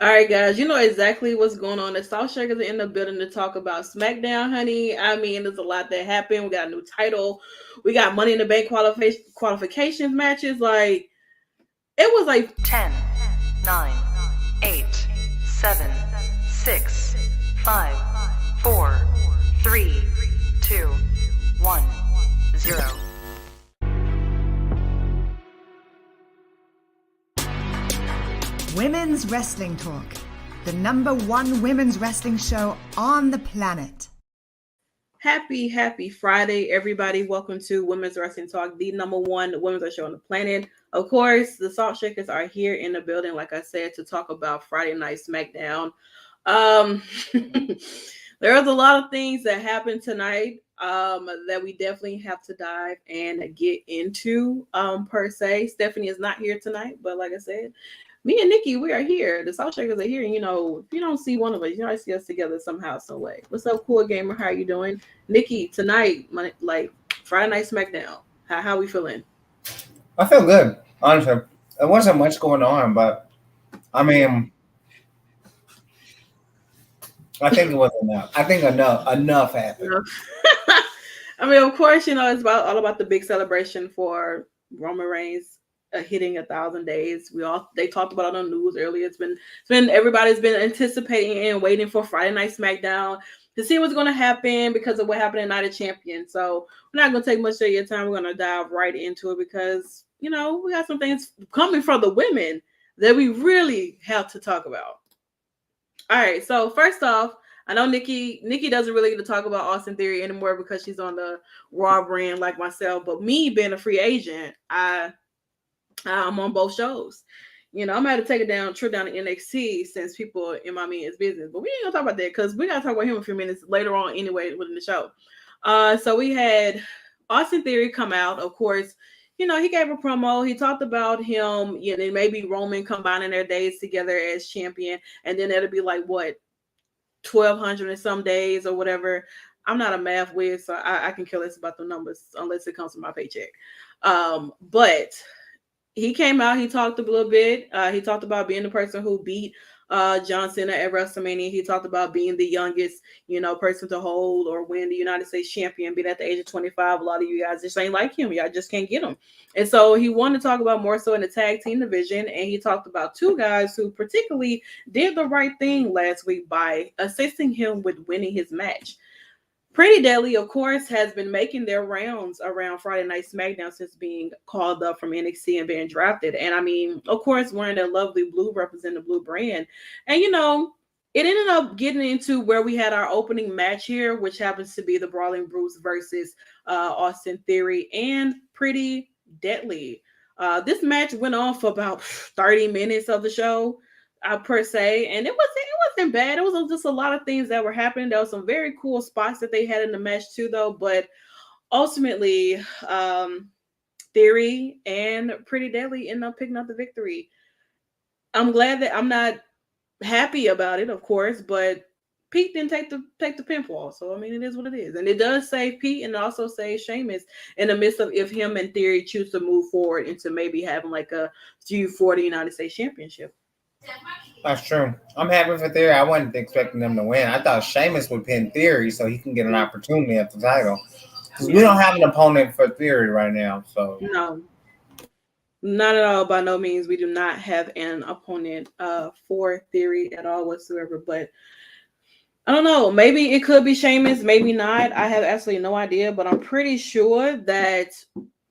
All right, guys, you know exactly what's going on. The South Shakers are in the building to talk about Smackdown, honey. I mean, there's a lot that happened. We got a new title. We got Money in the Bank qualifications matches. Like, it was like 10, 9, 8, 7, 6, 5, 4, 3, 2, 1, 0. Women's Wrestling Talk, the #1 women's wrestling show on the planet. happy Friday, everybody. Welcome to Women's Wrestling Talk, the #1 women's wrestling show on the planet. Of course, the Salt Shakers are here in the building, like I said, to talk about Friday Night Smackdown. There's a lot of things that happened tonight that we definitely have to dive and get into per se. Stephanie is not here tonight, but like I said, me and Nickie, we are here. The Salt Shakers are here. And, you know, if you don't see one of us, you might see us together somehow, some way. What's up, Cool Gamer? How are you doing? Nickie, tonight, like Friday Night Smackdown. How we feeling? I feel good, honestly. There wasn't much going on, but I mean, I think it was enough. I think enough happened. I mean, of course, you know, it's all about the big celebration for Roman Reigns hitting 1,000 days. They talked about it on the news earlier. It's been everybody's been anticipating and waiting for Friday Night Smackdown to see what's going to happen because of what happened in Night of Champions. So we're not going to take much of your time. We're going to dive right into it because, you know, we got some things coming from the women that we really have to talk about. All right. So first off, I know Nickie doesn't really get to talk about Austin Theory anymore because she's on the Raw brand like myself. But me being a free agent, I'm on both shows. You know, I'm gonna have to take a trip down to NXT since people in my mean is business. But we ain't gonna talk about that because we gotta talk about him a few minutes later on anyway within the show. So we had Austin Theory come out, of course. You know, he gave a promo. He talked about him, you know, maybe Roman combining their days together as champion, and then it'll be like what 1,200 and some days or whatever. I'm not a math whiz, so I can care less about the numbers unless it comes from my paycheck. But he came out, he talked a little bit. He talked about being the person who beat John Cena at WrestleMania. He talked about being the youngest, you know, person to hold or win the United States champion, being at the age of 25. A lot of you guys just ain't like him. Y'all just can't get him. And so he wanted to talk about more so in the tag team division. And he talked about two guys who particularly did the right thing last week by assisting him with winning his match. Pretty Deadly, of course, has been making their rounds around Friday Night Smackdown since being called up from NXT and being drafted. And I mean, of course, wearing their lovely blue, representing the blue brand. And, you know, it ended up getting into where we had our opening match here, which happens to be the Brawling Brutes versus Austin Theory and Pretty Deadly. This match went on for about 30 minutes of the show. Per se, and it wasn't bad. It was just a lot of things that were happening. There was some very cool spots that they had in the match too, though. But ultimately, Theory and Pretty Deadly end up picking up the victory. I'm glad that I'm not happy about it, of course, but Pete didn't take the pinfall. So I mean, it is what it is, and it does save Pete and also save Sheamus in the midst of if him and Theory choose to move forward into maybe having like a feud for the United States Championship. That's true. I'm happy for Theory. I wasn't expecting them to win. I thought Sheamus would pin Theory so he can get an opportunity at the title. Because we don't have an opponent for Theory right now. So no, not at all. By no means, we do not have an opponent for Theory at all whatsoever. But I don't know. Maybe it could be Sheamus, maybe not. I have absolutely no idea, but I'm pretty sure that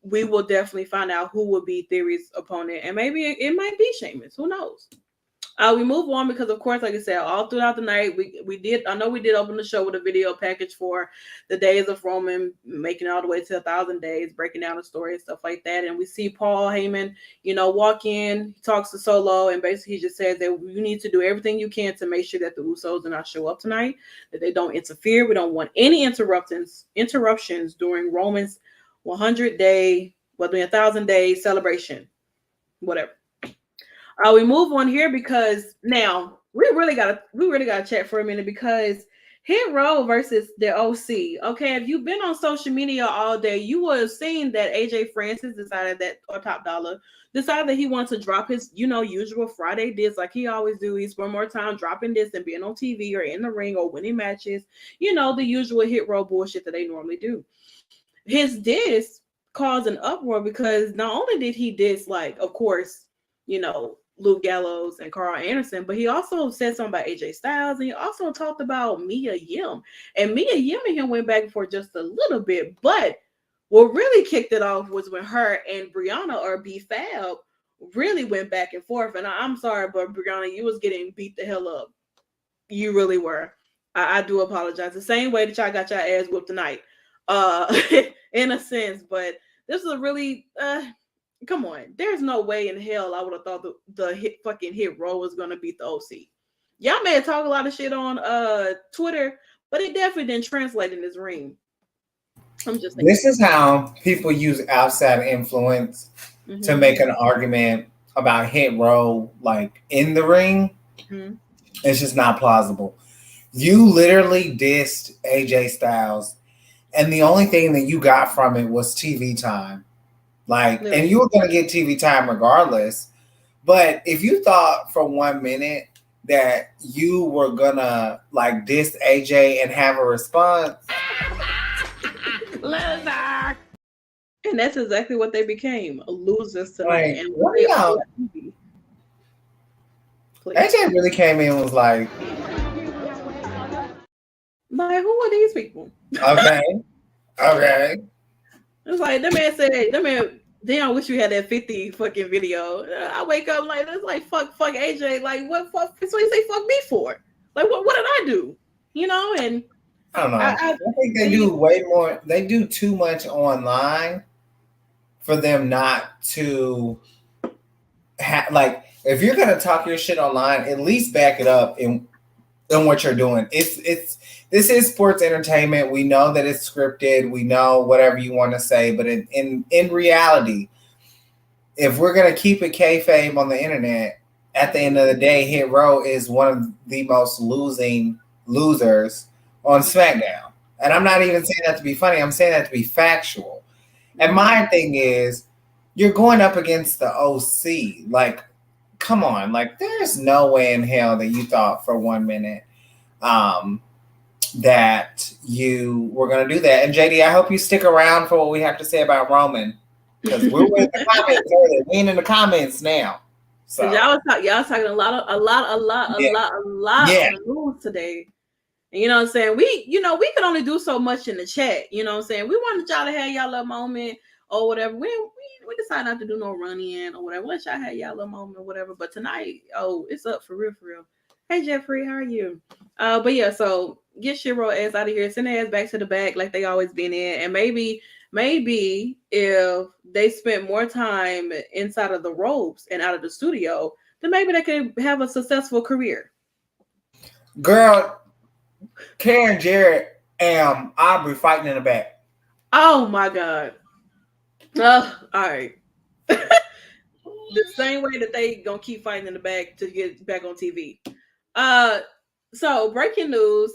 we will definitely find out who will be Theory's opponent, and maybe it might be Sheamus. Who knows? We move on because, of course, like I said, all throughout the night, we did. I know we did open the show with a video package for the days of Roman, making it all the way to 1,000 days, breaking down the story and stuff like that. And we see Paul Heyman, you know, walk in, he talks to Solo, and basically he just says that you need to do everything you can to make sure that the Usos do not show up tonight, that they don't interfere. We don't want any interruptions during Roman's 100-day, whether 1,000-day celebration, whatever. We move on here because now we really gotta chat for a minute because Hit Row versus the OC. Okay, if you've been on social media all day, you would have seen that AJ Francis decided that, or Top Dollar, decided that he wants to drop his, usual Friday disc like he always do. He spent more time dropping this than being on TV or in the ring or winning matches. The usual Hit Row bullshit that they normally do. His diss caused an uproar because not only did he diss, like, of course, Luke Gallows and Carl Anderson, but he also said something about AJ Styles, and he also talked about Mia Yim. And Mia Yim and him went back and forth just a little bit, but what really kicked it off was when her and Brianna, or B-Fab, really went back and forth. And I'm sorry, but Brianna, you was getting beat the hell up. You really were. I do apologize. The same way that y'all got your ass whooped tonight. In a sense, but this was a really come on. There's no way in hell I would have thought the Hit Row was gonna beat the OC. Y'all may have talked a lot of shit on Twitter, but it definitely didn't translate in this ring. I'm just thinking. This is how people use outside influence to make an argument about Hit Row, like in the ring. Mm-hmm. It's just not plausible. You literally dissed AJ Styles, and the only thing that you got from it was TV time. And you were going to get TV time regardless. But if you thought for 1 minute that you were going to diss AJ and have a response. Loser. And that's exactly what they became. Losers tonight. And AJ really came in and was like, who are these people? Okay. It's like that man, damn, I wish we had that 50 fucking video. I wake up like, that's like, fuck AJ. Like, what fuck? That's what you say fuck me for? Like, what did I do? And I don't know. I think they do way more. They do too much online for them not to have, if you're going to talk your shit online, at least back it up in what you're doing. This is sports entertainment. We know that it's scripted. We know whatever you want to say, but in reality, if we're gonna keep it kayfabe on the internet, at the end of the day, Hit Row is one of the most losers on Smackdown. And I'm not even saying that to be funny. I'm saying that to be factual. And my thing is, you're going up against the OC. Come on, there's no way in hell that you thought for 1 minute that you were going to do that. And JD, I hope you stick around for what we have to say about Roman, because we're in the comments earlier. We ain't in the comments now. So y'all talking a lot on news today. And you know what I'm saying? We could only do so much in the chat. You know what I'm saying? We wanted y'all to have y'all little moment or whatever. We decided not to do no run-in or whatever. Let y'all have y'all little moment or whatever. But tonight, it's up for real. Hey, Jeffrey, how are you? But yeah, so get Shiro ass out of here. Send their ass back to the back like they always been in. And maybe if they spent more time inside of the ropes and out of the studio, then maybe they could have a successful career. Girl, Karen Jarrett and Aubrey fighting in the back. Oh my God. All right. The same way that they gonna keep fighting in the back to get back on TV. So breaking news.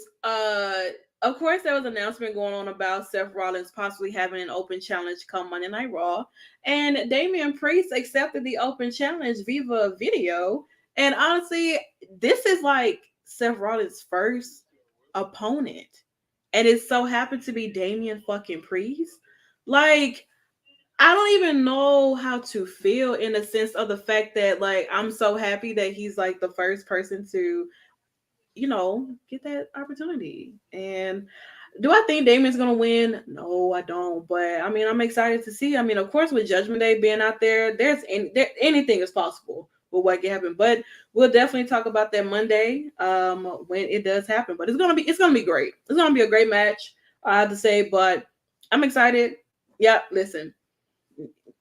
Of course, there was an announcement going on about Seth Rollins possibly having an open challenge come Monday Night Raw, and Damian Priest accepted the open challenge via video. And honestly, this is Seth Rollins' first opponent, and it so happened to be Damian fucking Priest. I don't even know how to feel in the sense of the fact that I'm so happy that he's the first person to, get that opportunity. And do I think Damian's gonna win? No, I don't. But I mean, I'm excited to see. I mean, of course, with Judgment Day being out there, anything is possible with what can happen. But we'll definitely talk about that Monday when it does happen. But it's gonna be great. It's gonna be a great match, I have to say. But I'm excited. Yeah, listen.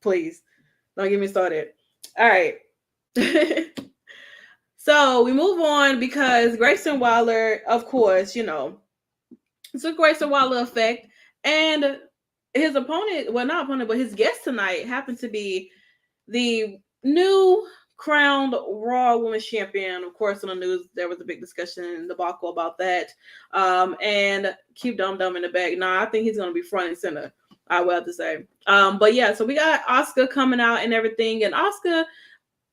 Please don't get me started. All right. So we move on because Grayson Waller, of course, it's a Grayson Waller effect. And his opponent, well, not opponent, but his guest tonight happened to be the new crowned Raw Women's Champion. Of course, on the news, there was a big discussion and debacle about that. And keep Dum Dum in the back. Nah, I think he's going to be front and center, I will have to say. But yeah, so we got Asuka coming out and everything. And Asuka,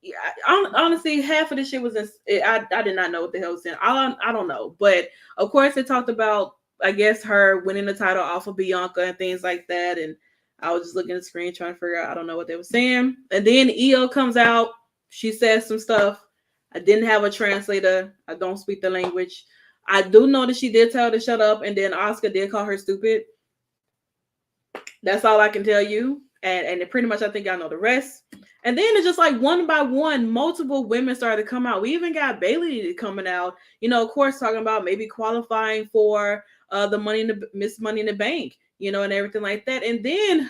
yeah, honestly, half of this shit was I did not know what the hell was in. I don't know. But of course, they talked about, I guess, her winning the title off of Bianca and things like that. And I was just looking at the screen trying to figure out, I don't know what they were saying. And then Io comes out. She says some stuff. I didn't have a translator. I don't speak the language. I do know that she did tell her to shut up, and then Asuka did call her stupid. That's all I can tell you. And pretty much I think I know the rest. And then it's just like one by one, multiple women started to come out. We even got Bayley coming out, of course, talking about maybe qualifying for the Miss Money in the Bank, and everything like that. And then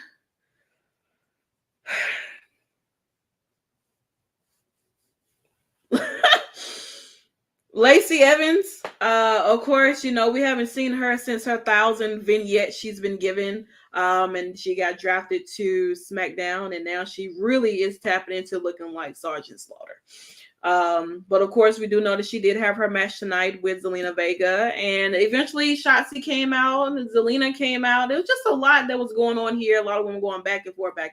Lacey Evans, of course, we haven't seen her since her 1,000 vignette she's been given. And she got drafted to Smackdown, and now she really is tapping into looking like Sergeant Slaughter. But of course, we do know that she did have her match tonight with Zelina Vega, and eventually Shotzi came out and Zelina came out. It was just a lot that was going on here. A lot of women going back and forth.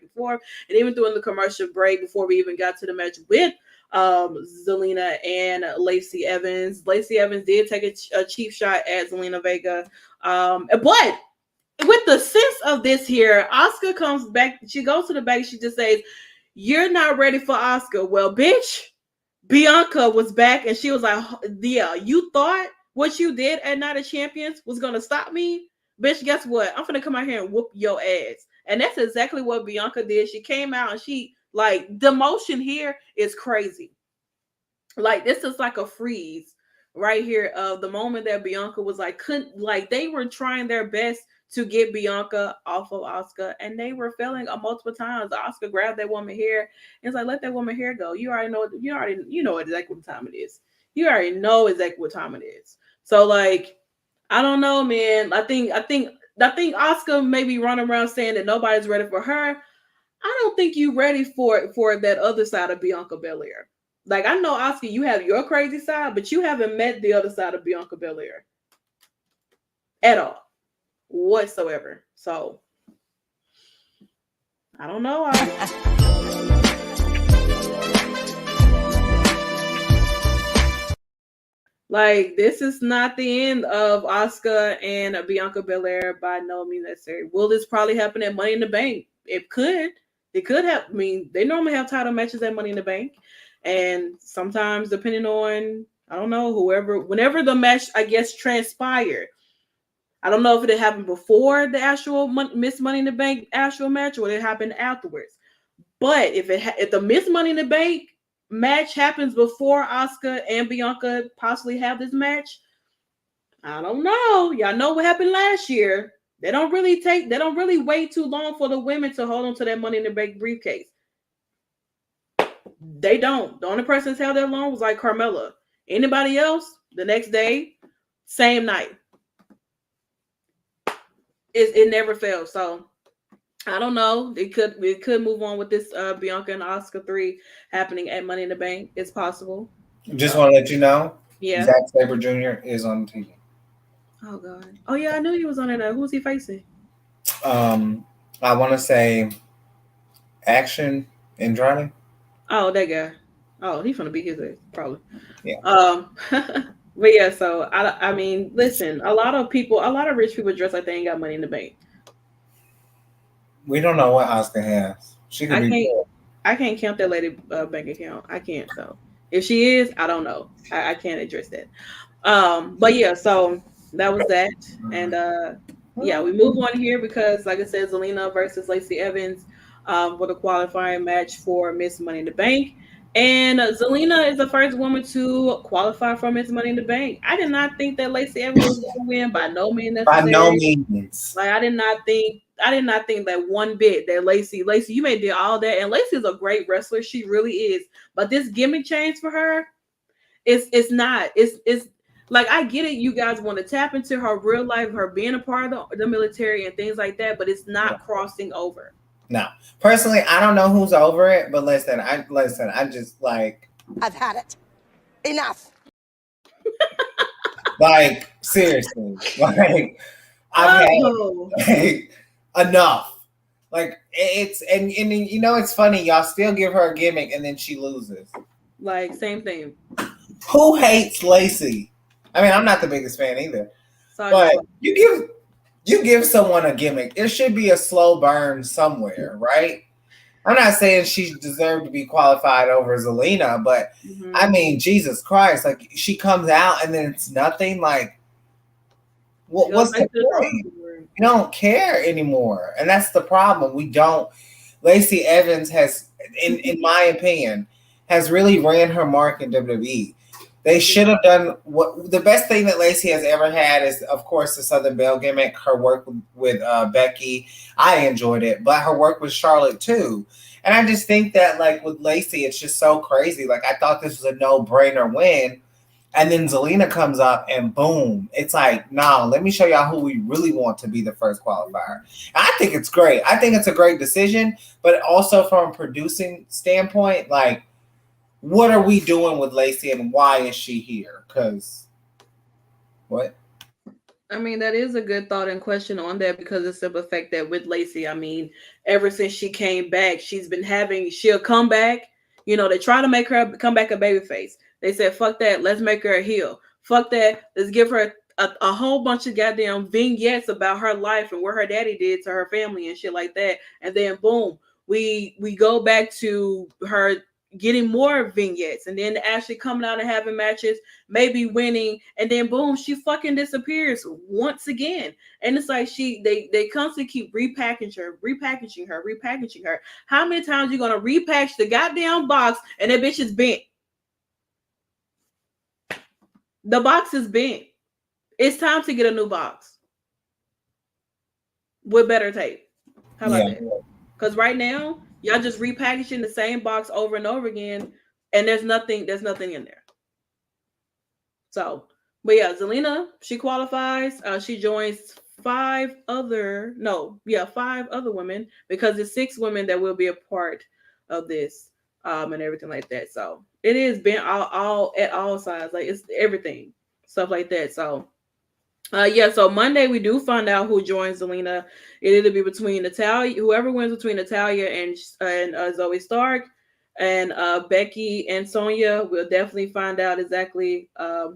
And even during the commercial break, before we even got to the match with Zelina and Lacey Evans. Lacey Evans did take a cheap shot at Zelina Vega. But with the sense of this here, Asuka comes back. She goes to the back. She just says, "You're not ready for Asuka." Well, bitch, Bianca was back and she was like, "Yeah, you thought what you did at Night of Champions was going to stop me? Bitch, guess what? I'm going to come out here and whoop your ass." And that's exactly what Bianca did. She came out and she, like, the motion here is crazy. Like, this is like a freeze right here of the moment that Bianca was like, they were trying their best to get Bianca off of Asuka, and they were failing multiple times. Asuka grabbed that woman hair and it's like, let that woman hair go. You know exactly what time it is. You already know exactly what time it is. So, like, I don't know, man. I think Asuka may be running around saying that nobody's ready for her. I don't think you ready for that other side of Bianca Belair. Like, I know, Asuka, you have your crazy side, but you haven't met the other side of Bianca Belair at all, whatsoever. So, I don't know. Like, this is not the end of Asuka and Bianca Belair by no means necessary. Will this probably happen at Money in the Bank? It could. It could have. I mean, they normally have title matches at Money in the Bank. And sometimes, depending on, I don't know, whenever the match, I guess, transpired. I don't know if it happened before the actual Miss Money in the Bank actual match or it happened afterwards. But if the Miss Money in the Bank match happens before Asuka and Bianca possibly have this match, I don't know. Y'all know what happened last year. They don't really wait too long for the women to hold on to that Money in the Bank briefcase. They don't. The only person that's held that long was like Carmella. Anybody else, the next day, same night. It never fails. So I don't know. It could move on with this Bianca and Asuka 3 happening at Money in the Bank. It's possible. Just want to let you know. Yeah. Zack Sabre Jr. is on the TV. Oh God. Oh yeah, I knew he was on it. Who's he facing? I want to say Action Andrade. Oh, that guy. Oh, he's gonna beat his ass, probably. Yeah. But yeah, so I mean, listen, a lot of rich people dress like they ain't got money in the bank. We don't know what Asuka has. She could I can't count that lady bank account. I can't. So if she is, I don't know. I can't address that. But yeah, so that was that, and yeah, we move on here because, like I said, Zelina versus Lacey Evans for the qualifying match for Miss Money in the Bank. And Zelina is the first woman to qualify for Miss Money in the Bank. I did not think that Lacey Evans was going to win by no means. By no means. Like I did not think that one bit that Lacey, you may do all that. And Lacey is a great wrestler. She really is. But this gimmick change for her, it's not. It's like, I get it. You guys want to tap into her real life, her being a part of the military and things like that, but it's not crossing over. No. Personally, I don't know who's over it, but listen, I just like I've had it. Enough. like seriously. Like I've had like, enough. Like it's and you know it's funny, y'all still give her a gimmick and then she loses. Like same thing. Who hates Lacey? I mean, I'm not the biggest fan either. But you give someone a gimmick. There should be a slow burn somewhere, right? I'm not saying she deserved to be qualified over Zelina, but I mean, Jesus Christ, like she comes out and then it's nothing. Like, what's the point? You don't care anymore, and that's the problem. We don't. Lacey Evans has, in my opinion, has really ran her mark in WWE. They should have done what the best thing that Lacey has ever had is, of course, the Southern Belle gimmick. Her work with Becky, I enjoyed it, but her work with Charlotte too. And I just think that, like with Lacey, it's just so crazy. Like I thought this was a no-brainer win, and then Zelina comes up and boom, it's like, nah, let me show y'all who we really want to be the first qualifier. And I think it's great. I think it's a great decision, but also from a producing standpoint, like, what are we doing with Lacey and why is she here? Because what? I mean, that is a good thought and question on that because it's the fact that with Lacey, I mean, ever since she came back, she'll come back. You know, they try to make her come back a babyface. They said, fuck that, let's make her a heel. Fuck that, let's give her a whole bunch of goddamn vignettes about her life and what her daddy did to her family and shit like that. And then boom, we go back to her getting more vignettes and then Ashley coming out and having matches, maybe winning, and then boom, she fucking disappears once again. And it's like they constantly keep repackaging her. How many times you gonna repackage the goddamn box and that bitch is bent? The box is bent. It's time to get a new box with better tape. How about that? Because right now, y'all just repackaging the same box over and over again, and there's nothing in there. So, but yeah, Zelina, she qualifies. She joins five other women because it's 6 women that will be a part of this, and everything like that. So it is been all at all sides, like it's everything, stuff like that. So. So Monday we do find out who joins Zelina. It'll be between Natalia, whoever wins between Natalia and Zoe Stark, and Becky and Sonya. We'll definitely find out exactly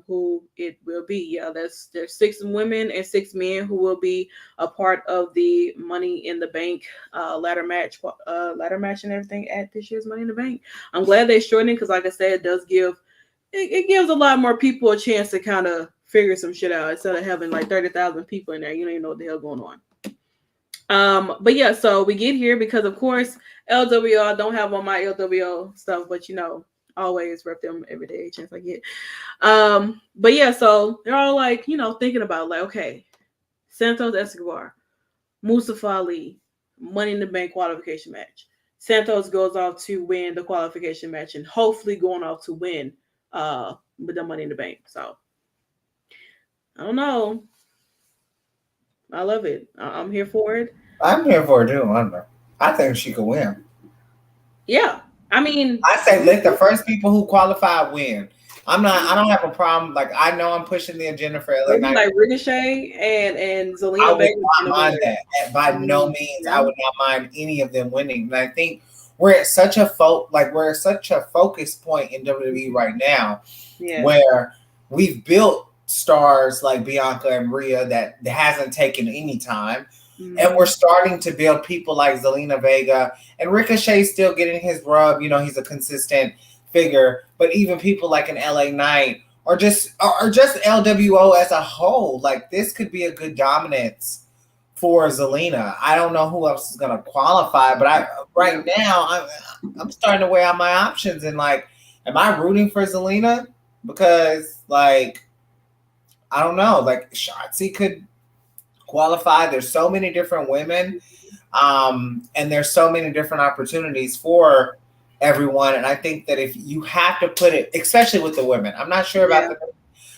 who it will be. Yeah, there's 6 women and 6 men who will be a part of the Money in the Bank ladder match and everything at this year's Money in the Bank. I'm glad they shortened it because, like I said, it does give a lot more people a chance to kind of figure some shit out instead of having like 30,000 people in there. You don't even know what the hell going on. But yeah, so we get here because of course LWO, I don't have on my LWO stuff, but you know, always rep them every day chance I get. But yeah, so they're all like, you know, thinking about like, okay, Santos Escobar, Mustafa Ali, Money in the Bank qualification match. Santos goes off to win the qualification match and hopefully going off to win with the Money in the Bank. So I don't know. I love it. I'm here for it. I'm here for it too. I think she could win. Yeah. I mean, I say let the first people who qualify win. I don't have a problem. Like I know I'm pushing the agenda for LA Knight. Like Ricochet and Zelina I would Vega. not mind that. By no means, I would not mind any of them winning. And I think we're at such a focus point in WWE right now, where we've built stars like Bianca and Rhea that hasn't taken any time. And we're starting to build people like Zelina Vega and Ricochet's still getting his rub. You know, he's a consistent figure, but even people like an LA Knight or just LWO as a whole, like this could be a good dominance for Zelina. I don't know who else is going to qualify, but right now I'm starting to weigh out my options and like, am I rooting for Zelina? Because like, I don't know, like Shotzi could qualify. There's so many different women, and there's so many different opportunities for everyone. And I think that if you have to put it, especially with the women, I'm not sure about the men,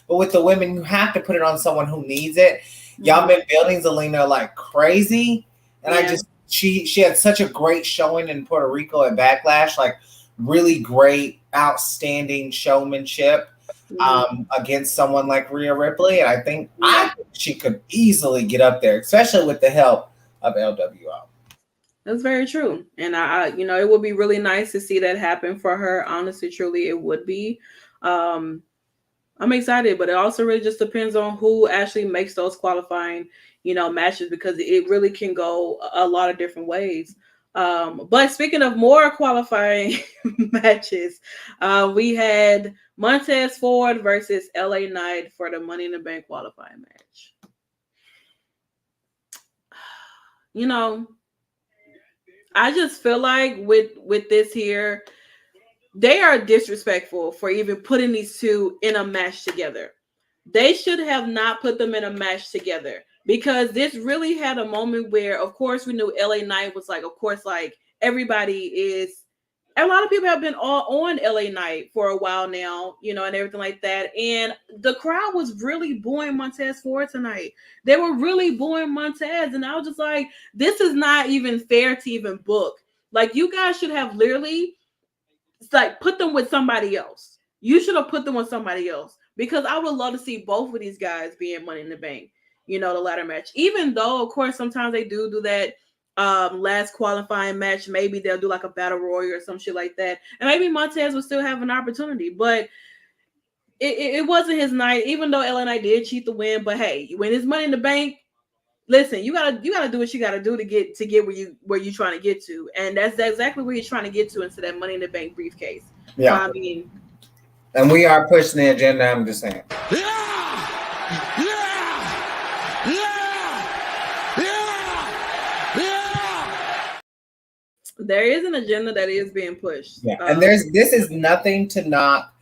but with the women, you have to put it on someone who needs it. Y'all been building Zelina like crazy, and I just she had such a great showing in Puerto Rico at Backlash, like really great, outstanding showmanship against someone like Rhea Ripley. And I think she could easily get up there, especially with the help of LWO. That's very true. And I it would be really nice to see that happen for her. Honestly, truly, it would be. I'm excited, but it also really just depends on who actually makes those qualifying, matches, because it really can go a lot of different ways. But speaking of more qualifying matches, we had Montez Ford versus LA Knight for the Money in the Bank qualifying match. I just feel like with this here, they are disrespectful for even putting these two in a match together. They should have not put them in a match together, because this really had a moment where, of course, we knew LA Knight was like, of course, like everybody is. A lot of people have been all on LA Knight for a while now, and everything like that. And the crowd was really booing Montez Ford tonight. They were really booing Montez. And I was just like, this is not even fair to even book. Like, you guys should have literally put them with somebody else. You should have put them with somebody else, because I would love to see both of these guys being Money in the Bank, the ladder match. Even though, of course, sometimes they do that last qualifying match. Maybe they'll do like a battle royal or some shit like that, and maybe Montez will still have an opportunity. But it wasn't his night, even though LA Knight did cheat the win. But hey, when it's Money in the Bank, listen, you gotta do what you gotta do to get where you trying to get to, and that's exactly where you're trying to get to into that Money in the Bank briefcase. Yeah, so, I mean, and we are pushing the agenda. I'm just saying. There is an agenda that is being pushed. Yeah, and this is nothing to knock.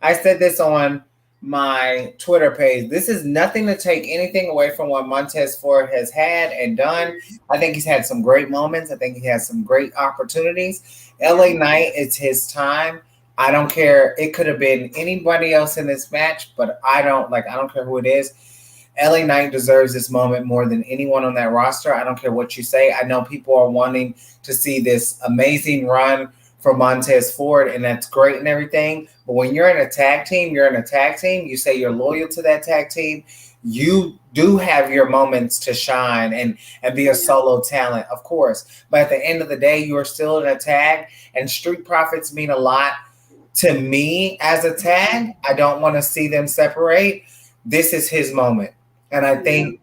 I said this on my Twitter page. This is nothing to take anything away from what Montez Ford has had and done. I think he's had some great moments. I think he has some great opportunities. LA Knight, it's his time. I don't care. It could have been anybody else in this match, but I don't care who it is. LA Knight deserves this moment more than anyone on that roster. I don't care what you say. I know people are wanting to see this amazing run for Montez Ford, and that's great and everything. But when you're in a tag team, you're in a tag team. You say you're loyal to that tag team. You do have your moments to shine and be a solo talent, of course. But at the end of the day, you are still in a tag, and Street Profits mean a lot to me as a tag. I don't want to see them separate. This is his moment. And I think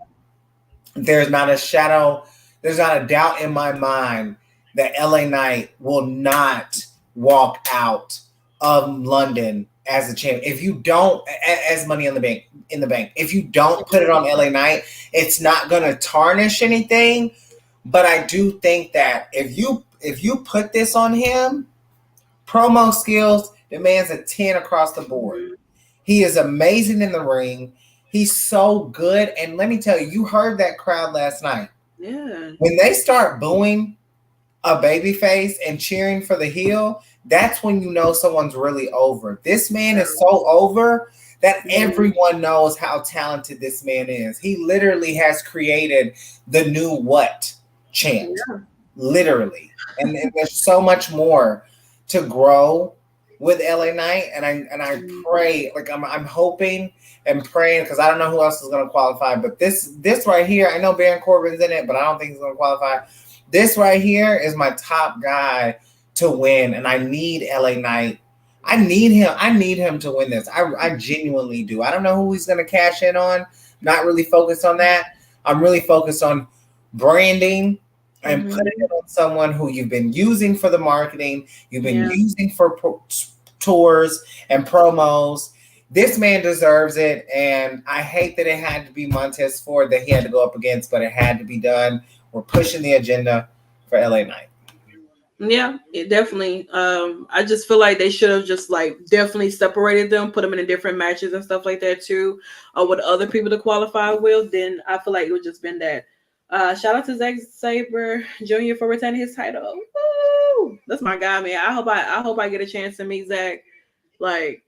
there's not a doubt in my mind that LA Knight will not walk out of London as a champion. If you don't, as Money in the Bank, if you don't put it on LA Knight, it's not going to tarnish anything. But I do think that if you put this on him, promo skills, the man's a 10 across the board. He is amazing in the ring. He's so good. And let me tell you, you heard that crowd last night. Yeah. When they start booing a babyface and cheering for the heel, that's when you know someone's really over. This man is so over that everyone knows how talented this man is. He literally has created the new what chant. Yeah. Literally. And there's so much more to grow with LA Knight, and I pray, like I'm hoping and praying, because I don't know who else is going to qualify, but this right here, I know Baron Corbin's in it, but I don't think he's going to qualify. This right here is my top guy to win, and I need LA Knight. I need him to win this. I genuinely do. I don't know who he's going to cash in on. Not really focused on that. I'm really focused on branding and putting it on someone who you've been using for the marketing, you've been using for tours and promos. This man deserves it, and I hate that it had to be Montez Ford that he had to go up against, but it had to be done. We're pushing the agenda for LA Knight. Yeah, it definitely. I just feel like they should have just definitely separated them, put them in different matches and stuff like that too, with other people to qualify with. Then I feel like it would just been that. Shout out to Zack Sabre Jr. for retaining his title. Woo! That's my guy, man. I hope I get a chance to meet Zack.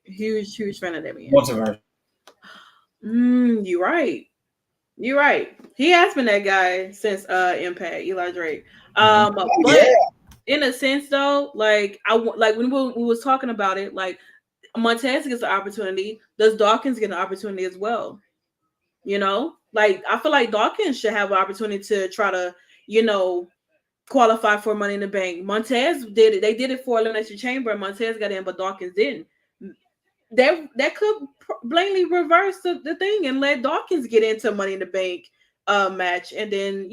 Huge fan of that man. Multiverse. You're right. You're right. He has been that guy since Impact, Eli Drake. Oh, But yeah. in a sense, though, like like when we was talking about it, like Montez gets an opportunity. Does Dawkins get an opportunity as well? You know, like I feel like Dawkins should have an opportunity to try to, qualify for Money in the Bank. Montez did it. They did it for Elimination Chamber. Montez got in, but Dawkins didn't. That could blatantly reverse the thing and let Dawkins get into Money in the Bank match, and then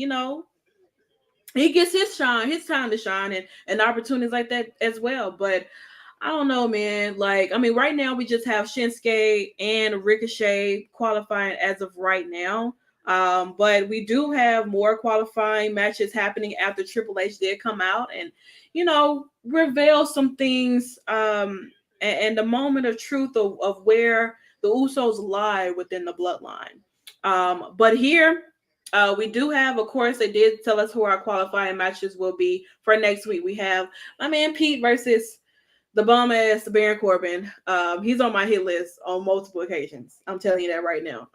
he gets his time to shine, and opportunities like that as well. But I don't know, man. Like, I mean, right now we just have Shinsuke and Ricochet qualifying as of right now. But we do have more qualifying matches happening after Triple H did come out and, reveal some things and the moment of truth of where the Usos lie within the bloodline. But here, we do have, of course, they did tell us who our qualifying matches will be for next week. We have my man Pete versus the bum ass Baron Corbin. He's on my hit list on multiple occasions. I'm telling you that right now.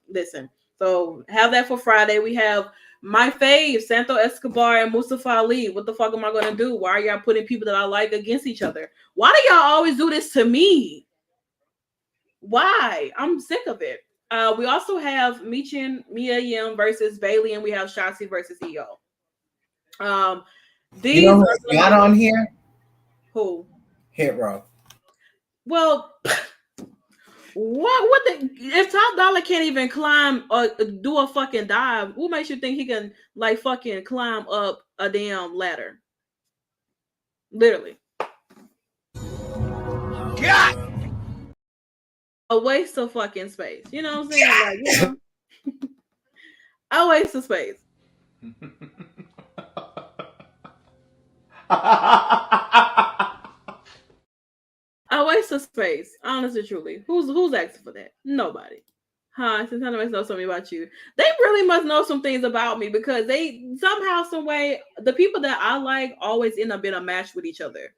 Listen. So have that for Friday. We have my fave, Santo Escobar and Mustafa Ali. What the fuck am I gonna do? Why are y'all putting people that I like against each other? Why do y'all always do this to me? Why? I'm sick of it. We also have Mia Yim versus Bailey, and we have Shotzi versus EO. You know who's not on here? Who? Hit Row. Well, what if Top Dollar can't even climb or do a fucking dive, what makes you think he can like fucking climb up a damn ladder? Literally. God! A waste of fucking space. You know what I'm saying? Like, a waste of space. A waste of space. Honestly, truly. Who's asking for that? Nobody. Huh? Santana must know something about you. They really must know some things about me because they somehow, some way, the people that I like always end up in a match with each other.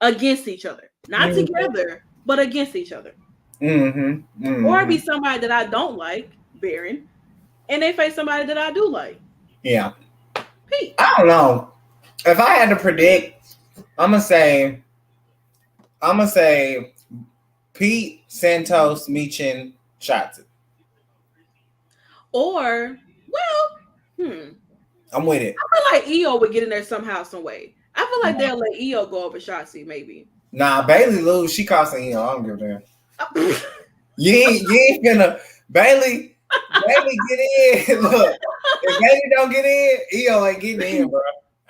Against each other. Not together, but against each other. Or be somebody that I don't like, Baron, and they face somebody that I do like. Yeah. Pete. I don't know. If I had to predict, I'm gonna say Pete, Santos, Michin, Shotzi. Or, I'm with it. I feel like EO would get in there somehow, some way. I feel like they'll let EO go over Shotzi, maybe. Nah, Bailey lose. She costing EO. I don't give a damn. You ain't gonna Bailey get in. Look, if Bailey don't get in, EO ain't getting in, bro.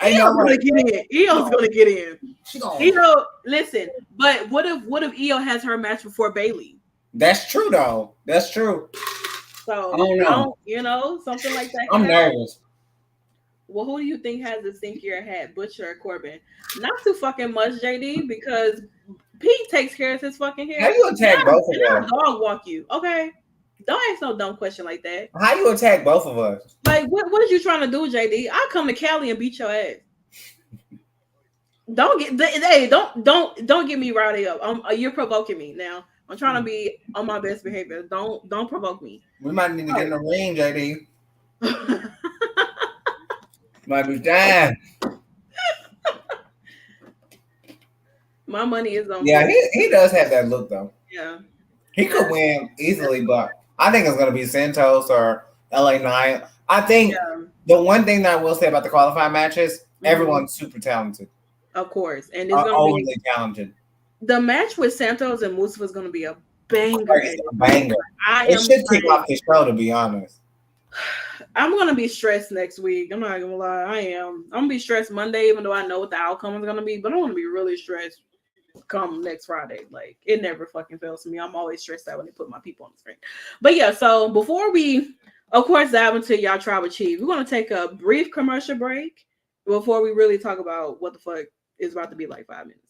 EO's gonna get in. EO's gonna get in. She gonna. EO, listen, but what if EO has her match before Bailey? That's true though. That's true. So I don't know. Something like that. I'm nervous. Well, who do you think has the stinkier hat, Butcher or Corbin? Not too fucking much, JD, because Pete takes care of his fucking hair. How you attack both of them? Dog walk you, okay? Don't ask no dumb question like that. How you attack both of us? Like, what are you trying to do, JD? I'll come to Cali and beat your ass. Don't get me rowdy up. You're provoking me now. I'm trying to be on my best behavior. Don't provoke me. We might need to get in the ring, JD. Might be time. My money is on. Yeah, he does have that look though. Yeah, he could win easily, but I think it's gonna be Santos or LA Knight. I think the one thing that I will say about the qualifying matches, everyone's super talented. Of course, and it's overly talented. The match with Santos and Mustafa is gonna be a banger. It should kick off the show, to be honest. I'm gonna be stressed next week. I'm not gonna lie. I am. I'm gonna be stressed Monday, even though I know what the outcome is gonna be. But I'm gonna be really stressed come next Friday. Like, it never fucking fails to me. I'm always stressed out when they put my people on the screen. But yeah, so before we, of course, dive into y'all tribal chief, we're gonna take a brief commercial break before we really talk about what the fuck is about to be like 5 minutes.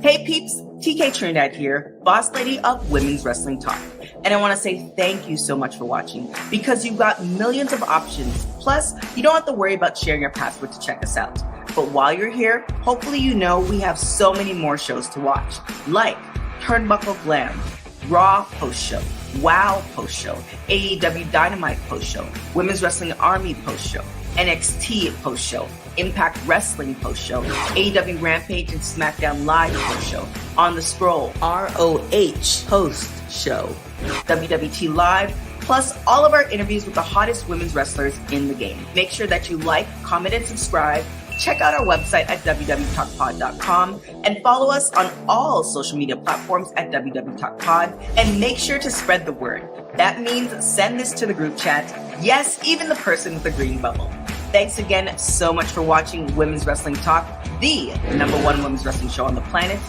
Hey peeps, TK Trinidad here, boss lady of Women's Wrestling Talk. And I want to say thank you so much for watching because you've got millions of options. Plus, you don't have to worry about sharing your password to check us out. But while you're here, hopefully you know we have so many more shows to watch, like Turnbuckle Glam, Raw post-show, WoW post-show, AEW Dynamite post-show, Women's Wrestling Army post-show, NXT post-show, Impact Wrestling post-show, AEW Rampage and Smackdown Live post-show, On the Scroll, ROH post-show, WWT Live, plus all of our interviews with the hottest women's wrestlers in the game. Make sure that you like, comment, and subscribe. Check out our website at www.talkpod.com and follow us on all social media platforms at www.talkpod, and make sure to spread the word. That means send this to the group chat. Yes, even the person with the green bubble. Thanks again so much for watching Women's Wrestling Talk, the #1 women's wrestling show on the planet.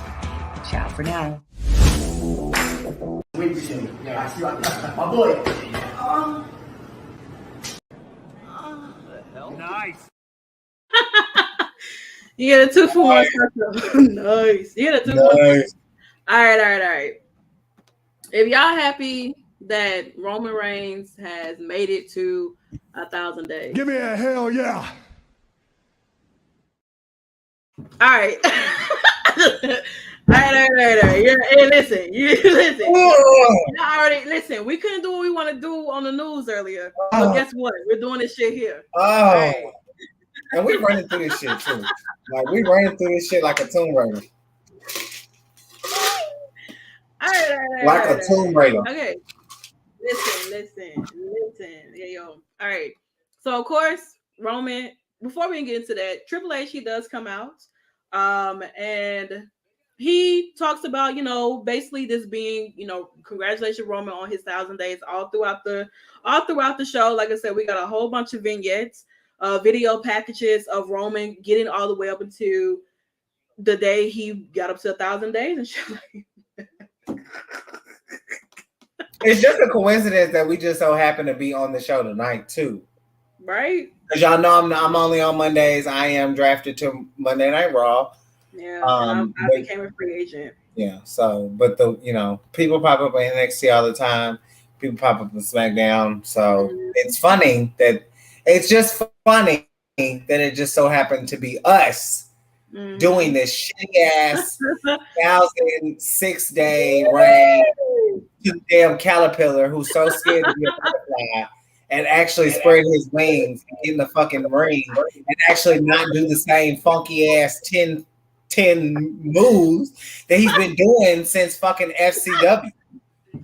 Ciao for now. My boy. Nice. You get a 2 for 1 special. Nice. You get a 2 for 1. All right. If y'all happy that Roman Reigns has made it to 1,000 days, Give me a hell yeah. all right. All right. Hey, listen. You already listen. We couldn't do what we want to do on the news earlier, but guess what? We're doing this shit here. Oh, Right. and we running through this shit too. Like we running through this shit like a Tomb Raider. All right. Like a Tomb Raider. Okay. Listen. Yeah, yo. All right. So of course, Roman. Before we get into that, Triple H, he does come out, and he talks about, basically this being, congratulations Roman on his 1,000 days all throughout the show. Like I said, we got a whole bunch of vignettes, video packages of Roman getting all the way up into the day he got up to 1,000 days and shit. It's just a coincidence that we just so happen to be on the show tonight too, right? Because y'all know I'm only on Mondays. I am drafted to Monday Night Raw. Yeah, I became a free agent. Yeah, so but people pop up on NXT all the time. People pop up on SmackDown. So it's funny that it just so happened to be us doing this shitty ass 1,006-day reign to damn caterpillar who's so scared to be a butterfly and actually spread his wings and get in the fucking ring and actually not do the same funky ass 10 moves that he's been doing since fucking FCW.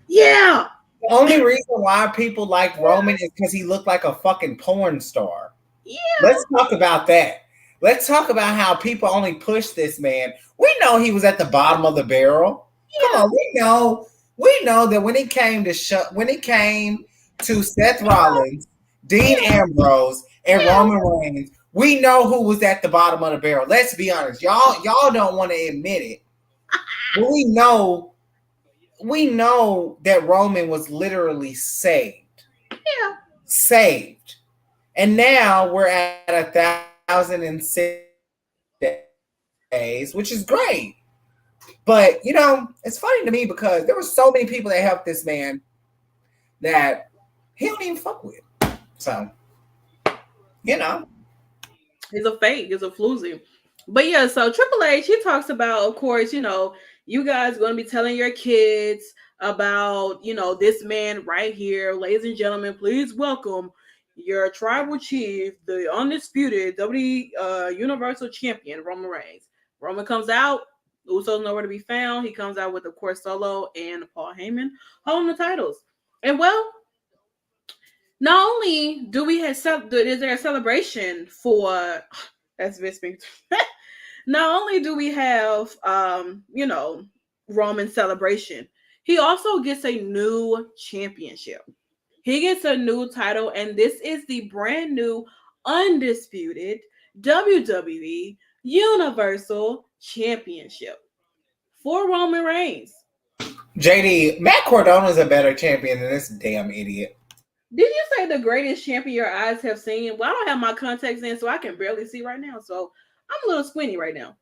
Yeah. The only reason why people like Roman is because he looked like a fucking porn star. Yeah. Let's talk about that. Let's talk about how people only push this man. We know he was at the bottom of the barrel. Yeah. Come on, we know that when he came to Seth Rollins, Dean Ambrose, and Roman Reigns, we know who was at the bottom of the barrel. Let's be honest. Y'all don't want to admit it. But we know that Roman was literally saved. Yeah. Saved. And now we're at 1,006 days, which is great. But, it's funny to me because there were so many people that helped this man that he don't even fuck with. So, He's a fake. He's a floozy. But yeah, so Triple H, he talks about, of course, you guys are going to be telling your kids about, this man right here. Ladies and gentlemen, please welcome your tribal chief, the undisputed WWE Universal Champion, Roman Reigns. Roman comes out. Usos nowhere to be found. He comes out with, of course, Solo and Paul Heyman holding the titles. And well, not only do we have is there a celebration for that's Vince McMahon. Not only do we have Roman celebration, he also gets a new championship. He gets a new title, and this is the brand new undisputed WWE Universal Championship for Roman Reigns. JD, Matt Cordona's a better champion than this damn idiot. Did you say the greatest champion your eyes have seen? Well, I don't have my contacts in, so I can barely see right now. So I'm a little squinty right now.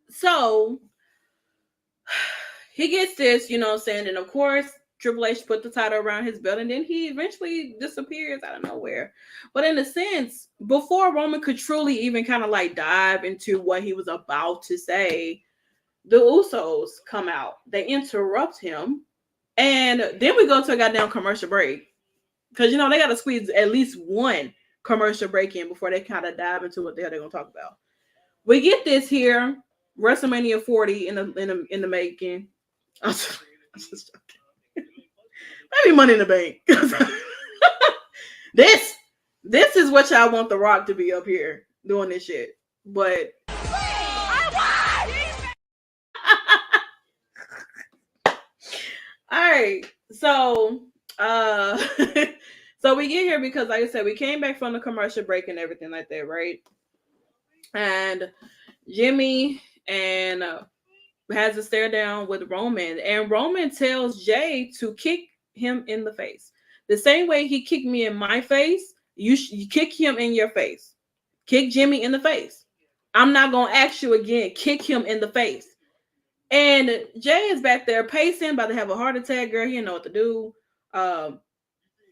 So he gets this, and of course, Triple H put the title around his belt, and then he eventually disappears out of nowhere. But in a sense, before Roman could truly even kind of like dive into what he was about to say, the Usos come out. They interrupt him. And then we go to a goddamn commercial break. Because, you know, they got to squeeze at least one commercial break in before they kind of dive into what the hell they're going to talk about. We get this here, WrestleMania 40 in the making. I was just joking. Maybe Money in the Bank. This is what y'all want The Rock to be up here doing this shit. But all right, so so we get here because, like I said, we came back from the commercial break and everything like that, right? And Jimmy and has a stare down with Roman, and Roman tells Jay to kick him in the face. The same way he kicked me in my face, you kick him in your face. Kick Jimmy in the face. I'm not going to ask you again. Kick him in the face. And Jay is back there pacing, about to have a heart attack, girl. He didn't know what to do.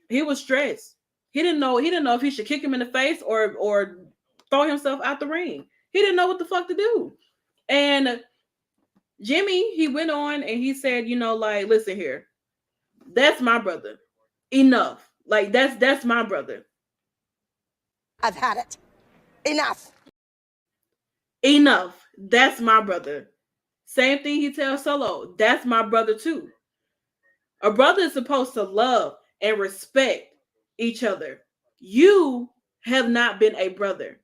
He was stressed. He didn't know if he should kick him in the face or throw himself out the ring. He didn't know what the fuck to do. And Jimmy, he went on and he said, you know, like, listen here. That's my brother. Enough. Like, that's my brother. I've had it. Enough. Enough. That's my brother. Same thing he tells Solo. That's my brother too. A brother is supposed to love and respect each other. You have not been a brother.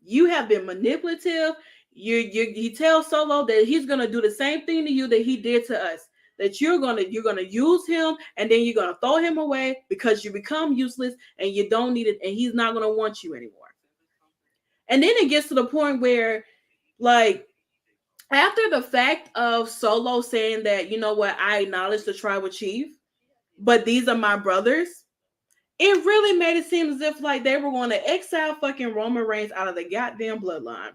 You have been manipulative. He tells Solo that he's gonna do the same thing to you that he did to us. That you're gonna use him and then you're gonna throw him away because you become useless and you don't need it, and he's not gonna want you anymore. And then it gets to the point where, like, after the fact of Solo saying that, you know what, I acknowledge the tribal chief, but these are my brothers, it really made it seem as if like they were going to exile fucking Roman Reigns out of the goddamn bloodline.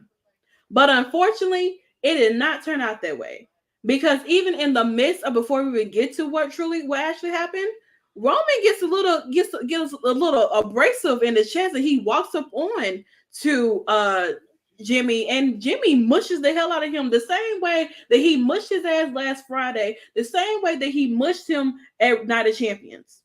But unfortunately, it did not turn out that way. Because even in the midst of, before we would get to what actually happened, Roman gets a little abrasive in his chest, and he walks up on to Jimmy, and Jimmy mushes the hell out of him the same way that he mushed his ass last Friday, the same way that he mushed him at Night of Champions.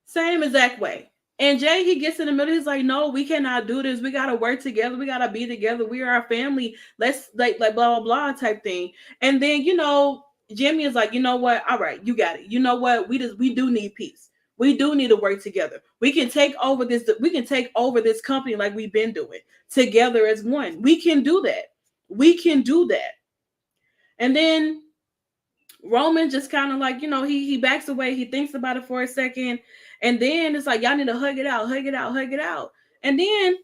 Same exact way. And Jay, he gets in the middle. He's like, no, we cannot do this. We got to work together. We got to be together. We are a family. Let's like blah, blah, blah type thing. And then, you know, Jimmy is like, you know what? All right, you got it. You know what? We do need peace. We do need to work together. We can take over this. We can take over this company like we've been doing together as one. We can do that. We can do that. And then Roman just kind of like, you know, he backs away. He thinks about it for a second. And then it's like, y'all need to hug it out, hug it out, hug it out. And then,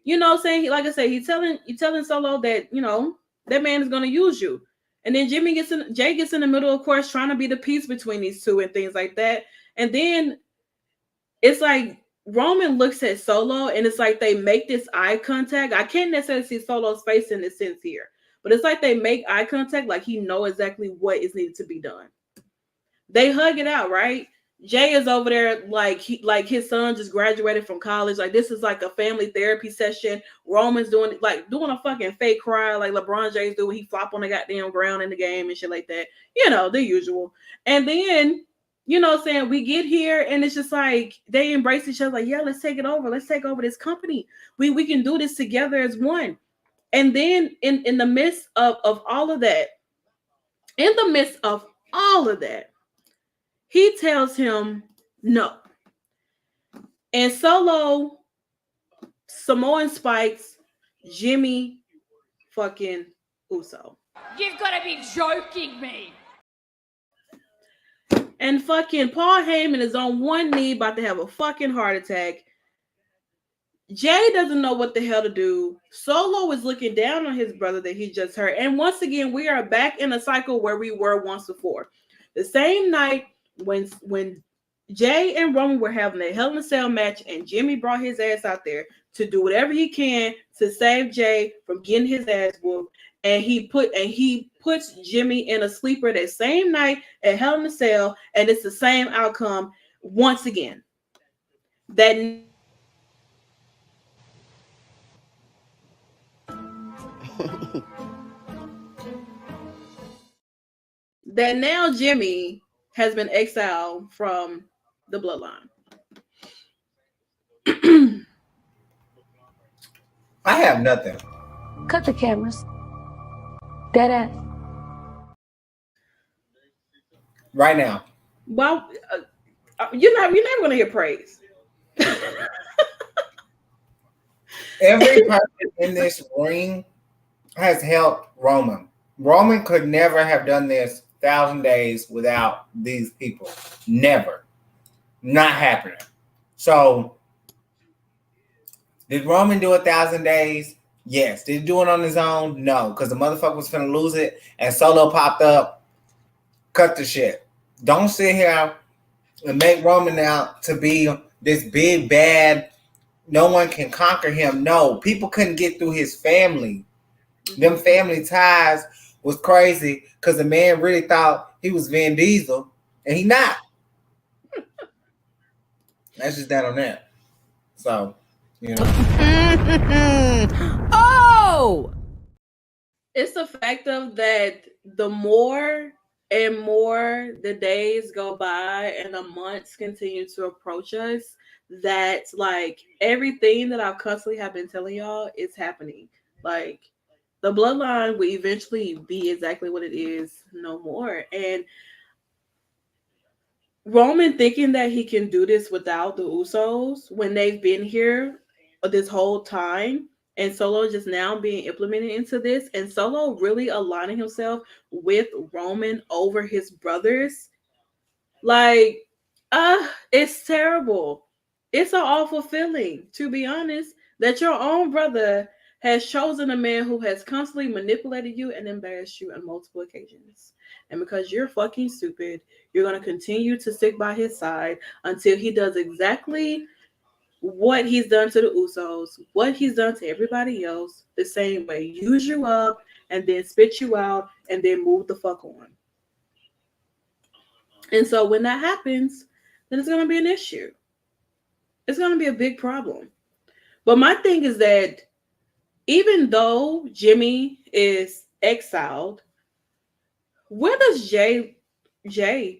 you know, saying, like I said, he's telling Solo that, you know, that man is going to use you. And then Jay gets in the middle, of course, trying to be the peace between these two and things like that. And then it's like Roman looks at Solo and it's like they make this eye contact. I can't necessarily see Solo's face in this sense here, but it's like they make eye contact, like he knows exactly what is needed to be done. They hug it out, right? Jay is over there like his son just graduated from college. Like this is like a family therapy session. Roman's doing a fucking fake cry like LeBron James do when he flop on the goddamn ground in the game and shit like that. You know, the usual. And then, you know what I'm saying, we get here and it's just like they embrace each other like, yeah, let's take it over. Let's take over this company. We can do this together as one. And then in the midst of all of that, he tells him no. And Solo, Samoan spikes Jimmy fucking Uso. You've got to be joking me. And fucking Paul Heyman is on one knee about to have a fucking heart attack. Jay doesn't know what the hell to do. Solo is looking down on his brother that he just hurt. And once again, we are back in a cycle where we were once before. The same night when Jay and Roman were having a Hell in a Cell match and Jimmy brought his ass out there to do whatever he can to save Jay from getting his ass whooped. And he puts Jimmy in a sleeper that same night at Hell in a Cell, and it's the same outcome once again. That that now Jimmy has been exiled from the Bloodline. I have nothing. Cut the cameras. Dead ass. Right now. Well, you're never gonna hear praise. Every person in this ring has helped Roman. Roman could never have done this 1,000 days without these people. Never. Not happening. So, did Roman do 1,000 days? Yes. Did he do it on his own? No, because the motherfucker was finna lose it and Solo popped up. Cut the shit. Don't sit here and make Roman out to be this big bad. No one can conquer him. No, people couldn't get through his family. Them family ties was crazy because the man really thought he was Vin Diesel, and he not. That's just that on that. So, you know. Oh! It's the fact of that the more and more the days go by and the months continue to approach us, that like everything that I constantly have been telling y'all is happening. Like the bloodline will eventually be exactly what it is no more. And Roman thinking that he can do this without the Usos when they've been here this whole time, and Solo just now being implemented into this, and Solo really aligning himself with Roman over his brothers, like, it's terrible. It's an awful feeling, to be honest, that your own brother has chosen a man who has constantly manipulated you and embarrassed you on multiple occasions. And because you're fucking stupid, you're going to continue to stick by his side until he does exactly what he's done to the Usos, what he's done to everybody else, the same way. Use you up and then spit you out and then move the fuck on. And so when that happens, then it's going to be an issue. It's going to be a big problem. But my thing is that even though Jimmy is exiled, where does Jay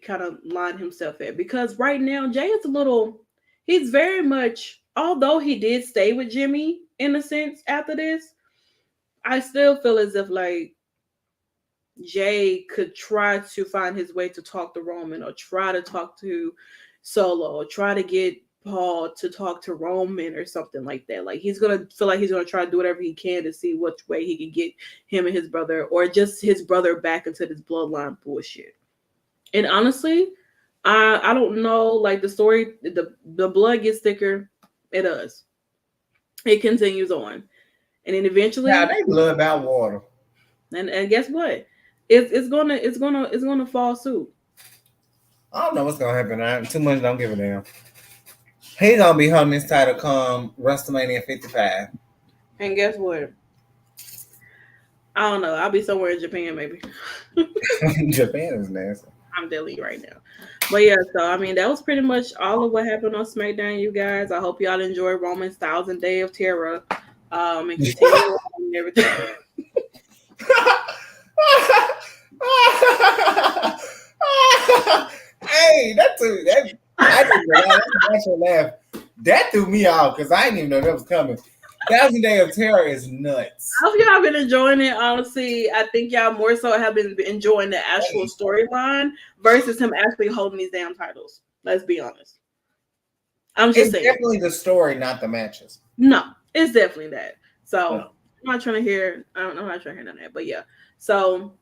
kind of line himself at? Because right now, Jay is he's very much, although he did stay with Jimmy in a sense after this, I still feel as if like Jay could try to find his way to talk to Roman or try to talk to Solo or try to get Paul to talk to Roman or something like that. Like he's gonna feel like he's gonna try to do whatever he can to see which way he can get him and his brother or just his brother back into this bloodline bullshit. And honestly, I don't know, like the story, the blood gets thicker. It does. It continues on. And then eventually they blood about water. And guess what? It's gonna fall suit. I don't know what's gonna happen. Too much don't give a damn. He's gonna be holding this title come WrestleMania 55. And guess what? I don't know. I'll be somewhere in Japan, maybe. Japan is nasty. I'm Delhi right now. But yeah, so I mean that was pretty much all of what happened on SmackDown, you guys. I hope y'all enjoy Roman's 1,000 Day of Terror. And continue on everything. Hey, that threw me off because I didn't even know that was coming. 1,000 Day of Terror is nuts. I hope y'all been enjoying it. Honestly, I think y'all more so have been enjoying the actual storyline versus him actually holding these damn titles. Let's be honest. I'm just saying. It's definitely the story, not the matches. No, it's definitely that. So I'm not trying to hear. I'm not trying to hear none of that. But yeah. So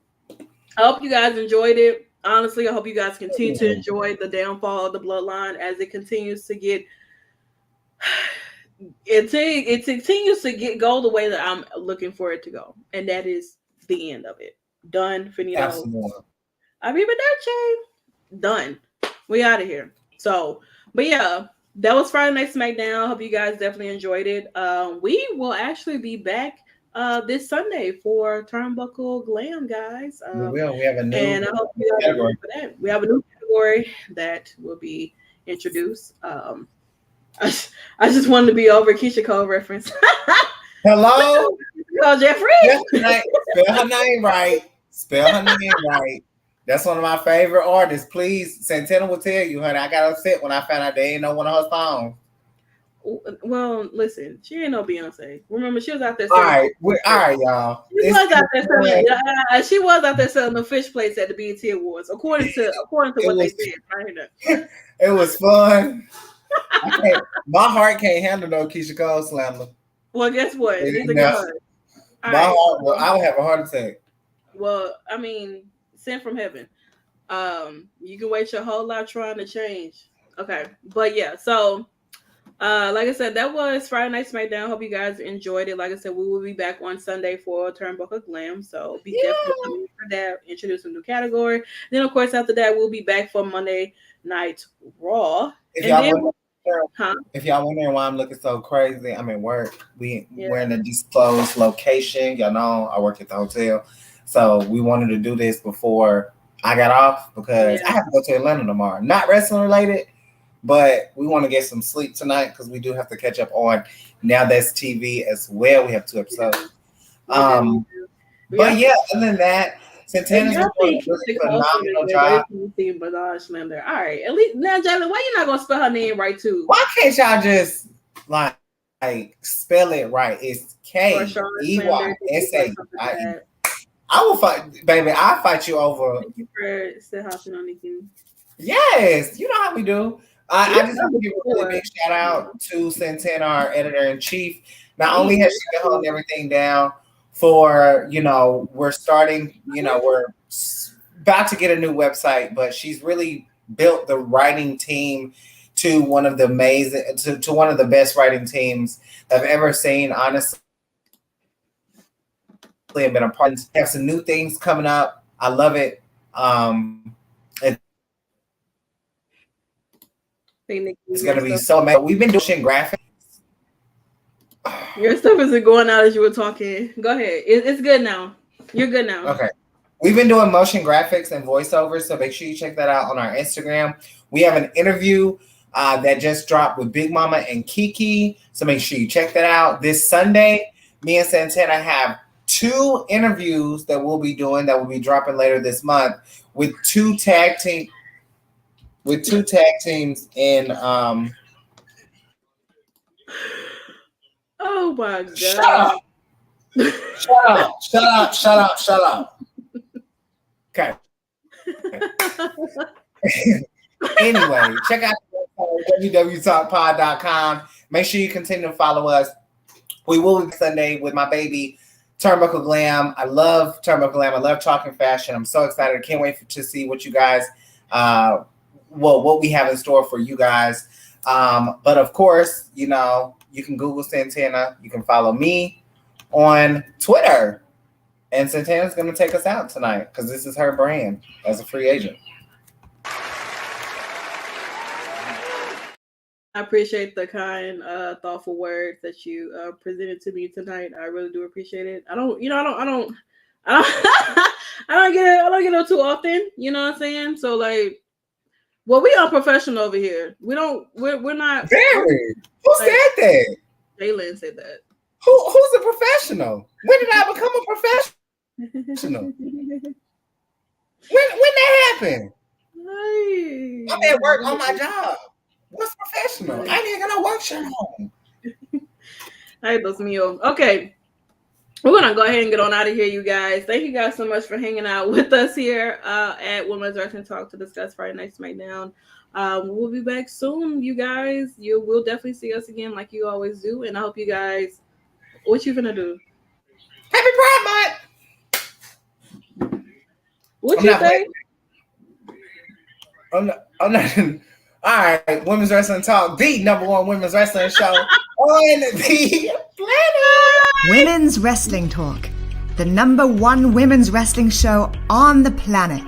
I hope you guys enjoyed it. Honestly, I hope you guys continue to enjoy the downfall of the bloodline as it continues to get. It continues to go the way that I'm looking for it to go, and that is the end of it. Done. Finito. Absolutely. Arrivederci. Done. We out of here. So, but yeah, that was Friday Night SmackDown. Hope you guys definitely enjoyed it. We will actually be back this Sunday for Turnbuckle Glam, guys. We will. We have a new and I hope you guys are ready for that. We have a new category that will be introduced. I just wanted to be over Keisha Cole reference. Hello? Jeffrey. Spell her name right. Spell her name right. That's one of my favorite artists. Please, Santana will tell you, honey. I got upset when I found out they ain't know one of her songs. Well, listen, she ain't no Beyonce. Remember, she was out there All selling. right, y'all. She was out there selling the fish plates at the BET Awards, according to what they said. Right here. It was fun. My heart can't handle no Keisha Cole slander. Well, guess what? Neither Yeah. can hers. I would have a heart attack. Well, I mean, sent from heaven. You can wait your whole life trying to change. Okay, but yeah, so like I said, that was Friday Night Smackdown. Hope you guys enjoyed it. Like I said, we will be back on Sunday for Turnbuckle Glam, so be definitely coming for that. Introduce a new category. Then, of course, after that, we'll be back for Monday Night Raw. If y'all wondering why I'm looking so crazy, I'm at work. We're in a disclosed location. Y'all know I work at the hotel, so we wanted to do this before I got off because I have to go to Atlanta tomorrow. Not wrestling related, but we want to get some sleep tonight because we do have to catch up on Now That's TV as well. We have 2 episodes. But yeah, other than that, Santana's doing a really phenomenal job. All right, at least now, Jalen, why you not gonna spell her name right too? Why can't y'all just like spell it right? It's KEYSAIE. I will fight, baby. I'll fight you over. Thank you for still hopping on Nickie. Yes, you know how we do. I just want to give a really big shout out to Santana, our editor in chief. Not only has she been holding everything down for, we're starting, we're about to get a new website, but she's really built the writing team to one of the to one of the best writing teams I've ever seen, honestly. I've been a part. Have some new things coming up. I love it. It's going to be so amazing. We've been doing graphics. Your stuff isn't going out as you were talking. Go ahead. It's good now. You're good now. Okay. We've been doing motion graphics and voiceovers, so make sure you check that out on our Instagram. We have an interview that just dropped with Big Mama and Kiki, so make sure you check that out. This Sunday, me and Santana have 2 interviews that we'll be doing that will be dropping later this month with 2 tag teams in oh my god. Shut up. Okay. Anyway, check out www.talkpod.com. Make sure you continue to follow us. We will be Sunday with my baby Turnbuckle Glam. I love Turnbuckle Glam. I love talking fashion. I'm so excited. I can't wait to see what you guys what we have in store for you guys. But of course, you can Google Santana. You can follow me on Twitter. And Santana's going to take us out tonight because this is her brand as a free agent. I appreciate the kind, thoughtful words that you presented to me tonight. I really do appreciate it. I don't get it too often. You know what I'm saying? So well, we are professional over here. We're not. Very. Who said that? Jalen said that. Who's a professional? When did I become a professional? When that happened? I'm at work on my job. What's professional? I ain't got no work shirt on. Ay, Dios mío. Okay. We're going to go ahead and get on out of here, you guys. Thank you guys so much for hanging out with us here at Women's Wrestling Talk to discuss Friday Night Smackdown. We'll be back soon, you guys. You will definitely see us again like you always do. And I hope you guys, what you gonna do? Happy Pride Month! What you say? I'm not. All right, Women's Wrestling Talk, the #1 women's wrestling show on the planet. Women's Wrestling Talk, the #1 women's wrestling show on the planet.